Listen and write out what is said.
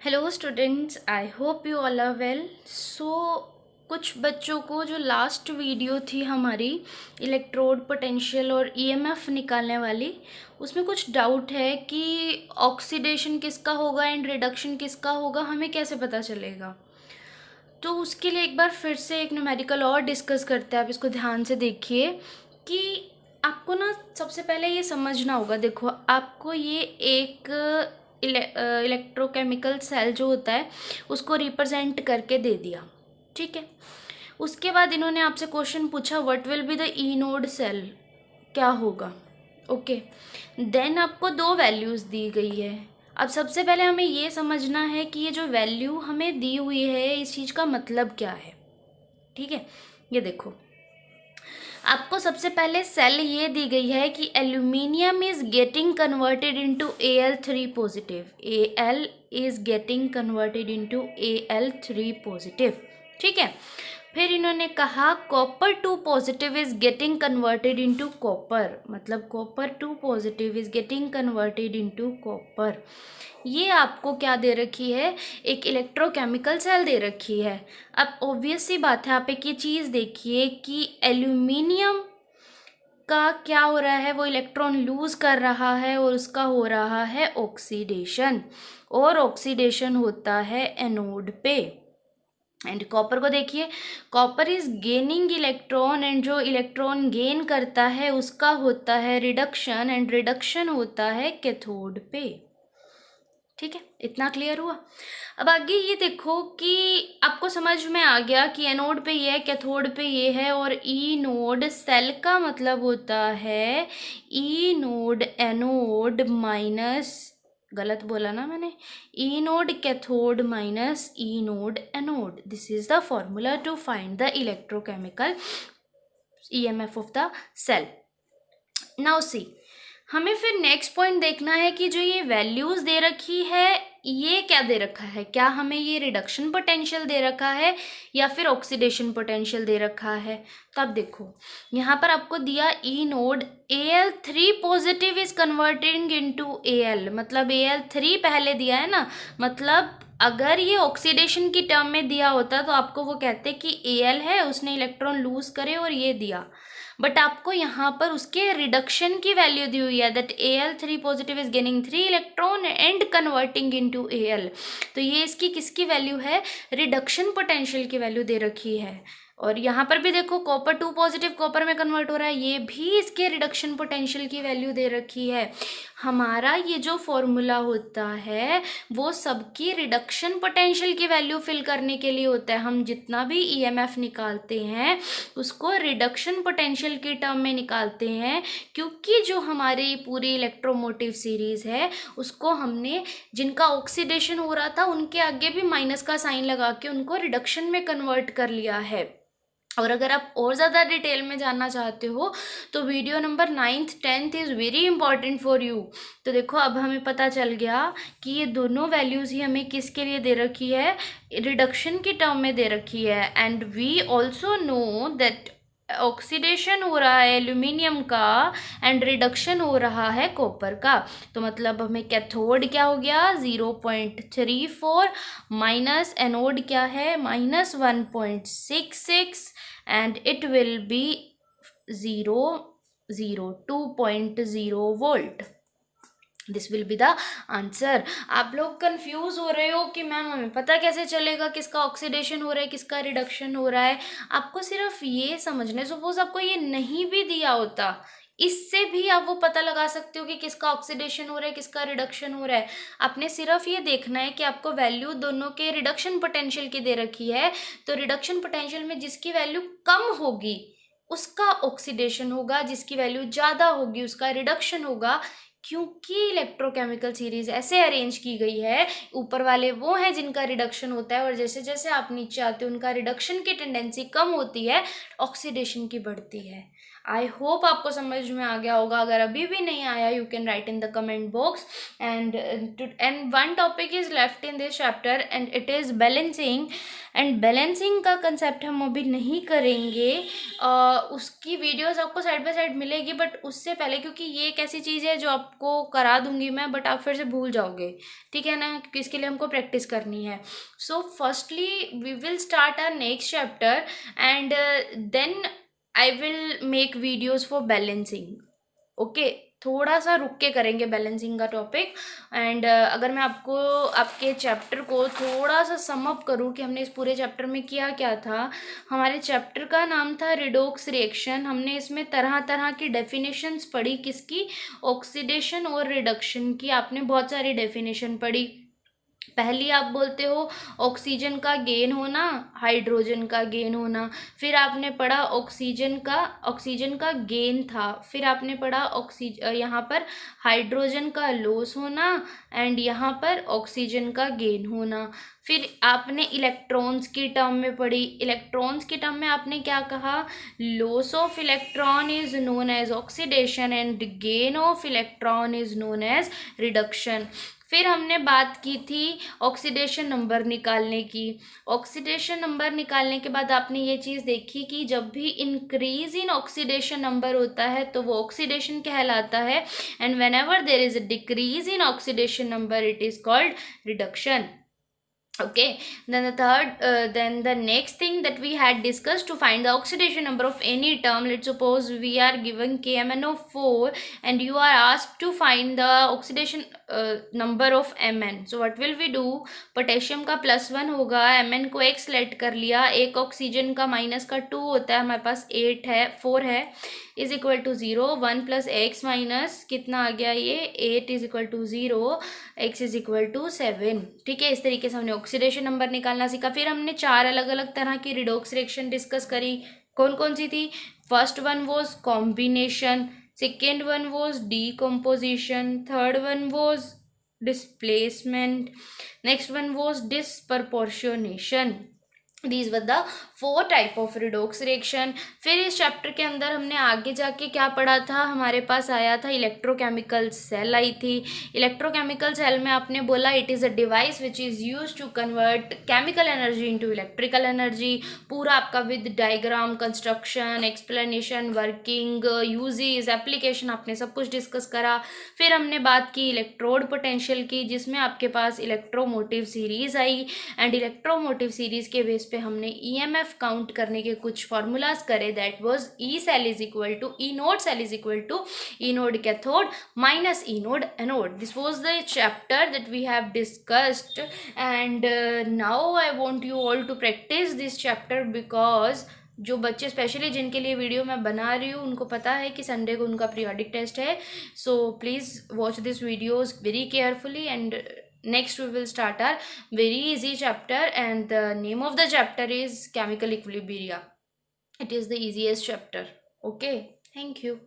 Hello students, I hope you all are well. कुछ बच्चों को जो लास्ट वीडियो थी हमारी इलेक्ट्रोड पोटेंशियल और ईएमएफ निकालने वाली, उसमें कुछ डाउट है कि ऑक्सीडेशन किसका होगा एंड रिडक्शन किसका होगा, हमें कैसे पता चलेगा। तो उसके लिए एक बार फिर से एक न्यूमेरिकल और डिस्कस करते हैं। आप इसको ध्यान से देखिए कि आपको ना सबसे पहले ये समझना होगा। देखो, आपको ये एक इलेक्ट्रोकेमिकल सेल जो होता है उसको रिप्रेजेंट करके दे दिया, ठीक है। उसके बाद इन्होंने आपसे क्वेश्चन पूछा what will be the E nought cell, क्या होगा। ओके, देन आपको दो वैल्यूज़ दी गई है। अब सबसे पहले हमें ये समझना है कि ये जो वैल्यू हमें दी हुई है इस चीज़ का मतलब क्या है, ठीक है। ये देखो, आपको सबसे पहले सेल ये दी गई है कि aluminium is getting converted into Al3 positive, Al is getting converted into Al3 positive, ठीक है। फिर इन्होंने कहा copper 2 positive is getting converted into copper, मतलब copper 2 positive is getting converted into copper. ये आपको क्या दे रखी है, एक इलेक्ट्रोकेमिकल सेल दे रखी है। अब ऑब्वियस सी बात है, आप एक ये चीज़ देखिए कि एल्यूमिनियम का क्या हो रहा है, वो इलेक्ट्रॉन लूज कर रहा है और उसका हो रहा है ऑक्सीडेशन, और ऑक्सीडेशन होता है एनोड पे। एंड कॉपर को देखिए, copper is gaining electron, and जो इलेक्ट्रॉन गेन करता है उसका होता है रिडक्शन, एंड रिडक्शन होता है कैथोड पे, ठीक है। इतना क्लियर हुआ। अब आगे ये देखो कि आपको समझ में आ गया कि एनोड पे ये है, कैथोड पे ये है, और ई नोड सेल का मतलब होता है ई नोड एनोड माइनस, गलत बोला ना मैंने, E nought cathode minus E nought anode. This is the formula to find the electrochemical EMF of the cell. Now see, हमें फिर नेक्स्ट पॉइंट देखना है कि जो ये वैल्यूज दे रखी है ये क्या दे रखा है, क्या हमें ये रिडक्शन पोटेंशियल दे रखा है या फिर ऑक्सीडेशन पोटेंशियल दे रखा है। तो अब देखो, यहाँ पर आपको दिया ई node Al3 positive is converting into Al, मतलब Al3 पहले दिया है ना, मतलब अगर ये ऑक्सीडेशन की टर्म में दिया होता तो आपको वो कहते कि Al है, उसने इलेक्ट्रॉन लूज करे और ये दिया, बट आपको यहाँ पर उसके रिडक्शन की वैल्यू दी हुई है that Al3 positive is gaining 3 electron and converting into Al। तो ये इसकी किसकी वैल्यू है, रिडक्शन पोटेंशियल की वैल्यू दे रखी है। और यहाँ पर भी देखो कॉपर 2 पॉजिटिव कॉपर में कन्वर्ट हो रहा है, ये भी इसके रिडक्शन पोटेंशियल की वैल्यू दे रखी है। हमारा ये जो फॉर्मूला होता है वो सबकी रिडक्शन पोटेंशियल की वैल्यू फिल करने के लिए होता है। हम जितना भी ईएमएफ निकालते हैं उसको रिडक्शन पोटेंशियल की टर्म में निकालते हैं, क्योंकि जो हमारी पूरी इलेक्ट्रोमोटिव सीरीज है उसको हमने, जिनका ऑक्सीडेशन हो रहा था उनके आगे भी माइनस का साइन लगा के उनको रिडक्शन में कन्वर्ट कर लिया है। और अगर आप और ज़्यादा डिटेल में जानना चाहते हो तो video number 9th 10th is very important for you. तो देखो, अब हमें पता चल गया कि ये दोनों वैल्यूज़ ही हमें किसके लिए दे रखी है, रिडक्शन की टर्म में दे रखी है। And we also know that oxidation हो रहा है एल्यूमिनियम का एंड रिडक्शन हो रहा है कॉपर का। तो मतलब हमें कैथोड क्या हो गया 0.34, माइनस एनोड क्या है minus 1.66, and it will be 2.0 volt. This will be the answer. आप लोग कंफ्यूज हो रहे हो कि मैम हमें पता कैसे चलेगा किसका ऑक्सीडेशन हो रहा है किसका रिडक्शन हो रहा है। आपको सिर्फ ये समझना है, सपोज आपको ये नहीं भी दिया होता, इससे भी आप वो पता लगा सकते हो कि किसका ऑक्सीडेशन हो रहा है किसका रिडक्शन हो रहा है। आपने सिर्फ ये देखना है कि आपको वैल्यू दोनों के रिडक्शन पोटेंशियल की दे रखी है, तो रिडक्शन पोटेंशियल में जिसकी वैल्यू कम होगी उसका ऑक्सीडेशन होगा, जिसकी वैल्यू ज़्यादा होगी उसका रिडक्शन होगा। क्योंकि इलेक्ट्रोकेमिकल सीरीज ऐसे अरेंज की गई है, ऊपर वाले वो हैं जिनका रिडक्शन होता है और जैसे जैसे आप नीचे आते हो उनका रिडक्शन की टेंडेंसी कम होती है, ऑक्सीडेशन की बढ़ती है। आई होप आपको समझ में आ गया होगा. अगर अभी भी नहीं आया, you can write in the comment box. And one topic is left in this chapter and it is balancing. And balancing का कंसेप्ट हम अभी नहीं करेंगे. उसकी वीडियोस आपको साइड बाय साइड मिलेगी, बट उससे पहले, क्योंकि ये एक ऐसी चीज़ है जो आपको करा दूंगी मैं, बट आप फिर से भूल जाओगे, ठीक है ना, क्योंकि इसके लिए हमको प्रैक्टिस करनी है. So firstly we will start our next chapter and then I will make videos for balancing. Okay, थोड़ा सा रुक के करेंगे बैलेंसिंग का टॉपिक. एंड अगर मैं आपको आपके चैप्टर को थोड़ा सा सम अप करूँ कि हमने इस पूरे चैप्टर में किया क्या था. हमारे चैप्टर का नाम था रिडोक्स रिएक्शन. हमने इसमें तरह तरह की डेफिनेशंस पढ़ी. किसकी? ऑक्सीडेशन और रिडक्शन की. आपने बहुत सारी डेफिनेशन पढ़ी. पहली आप बोलते हो ऑक्सीजन का गेन होना, हाइड्रोजन का गेन होना. फिर आपने पढ़ा ऑक्सीजन का गेन था. फिर आपने पढ़ा यहाँ पर हाइड्रोजन का लॉस होना एंड यहाँ पर ऑक्सीजन का गेन होना. फिर आपने इलेक्ट्रॉन्स की टर्म में पढ़ी. इलेक्ट्रॉन्स की टर्म में आपने क्या कहा? Loss of electron is known as oxidation and gain of electron is known as reduction. फिर हमने बात की थी ऑक्सीडेशन नंबर निकालने की. ऑक्सीडेशन नंबर निकालने के बाद आपने ये चीज़ देखी कि जब भी इंक्रीज इन ऑक्सीडेशन नंबर होता है तो वो ऑक्सीडेशन कहलाता है. And when ever there is a decrease in oxidation number it is called reduction. Okay, then the next thing that we had discussed to find the oxidation number of any term. Let's suppose we are given KMnO4 and you are asked to find the oxidation number of Mn. So what will we do? Potassium का +1 होगा, Mn को x late कर लिया, एक oxygen का -2 होता है, हमारे पास 4 है, is equal to 0. 1 + x minus कितना आ गया ये 8 is equal to 0, x is equal to 7. ठीक है, इस तरीके से हमने ऑक्सीडेशन नंबर निकालना सीखा. फिर हमने 4 अलग अलग तरह की रिडॉक्स रिएक्शन डिस्कस करी. कौन कौन सी थी? First one was combination, second one was decomposition, third one was displacement, next one was disproportionation. These were the 4 type of redox reaction. फिर इस चैप्टर के अंदर हमने आगे जाके क्या पढ़ा था? हमारे पास आया था इलेक्ट्रोकेमिकल सेल आई थी. इलेक्ट्रोकेमिकल सेल में आपने बोला it is a device which is use to convert chemical energy into electrical energy. पूरा आपका with diagram, construction, explanation, working, uses, application, आपने सब कुछ डिस्कस करा. फिर हमने बात की इलेक्ट्रोड पोटेंशियल की, जिसमें आपके पास इलेक्ट्रोमोटिव सीरीज आई. एंड इलेक्ट्रोमोटिव सीरीज के बेस पे हमने EMF काउंट करने के कुछ फॉर्मूलाज करे. That was E cell is equal to E nought cell is equal to E nought cathode minus E nought anode. This was the chapter that we have discussed and now I want you all to practise this chapter because जो बच्चे specially जिनके लिए video मैं बना रही हूँ उनको पता है कि संडे को उनका पीरियोडिक टेस्ट है. So please watch this videos very carefully and next we will start our very easy chapter and the name of the chapter is chemical equilibria. It is the easiest chapter. Okay, thank you.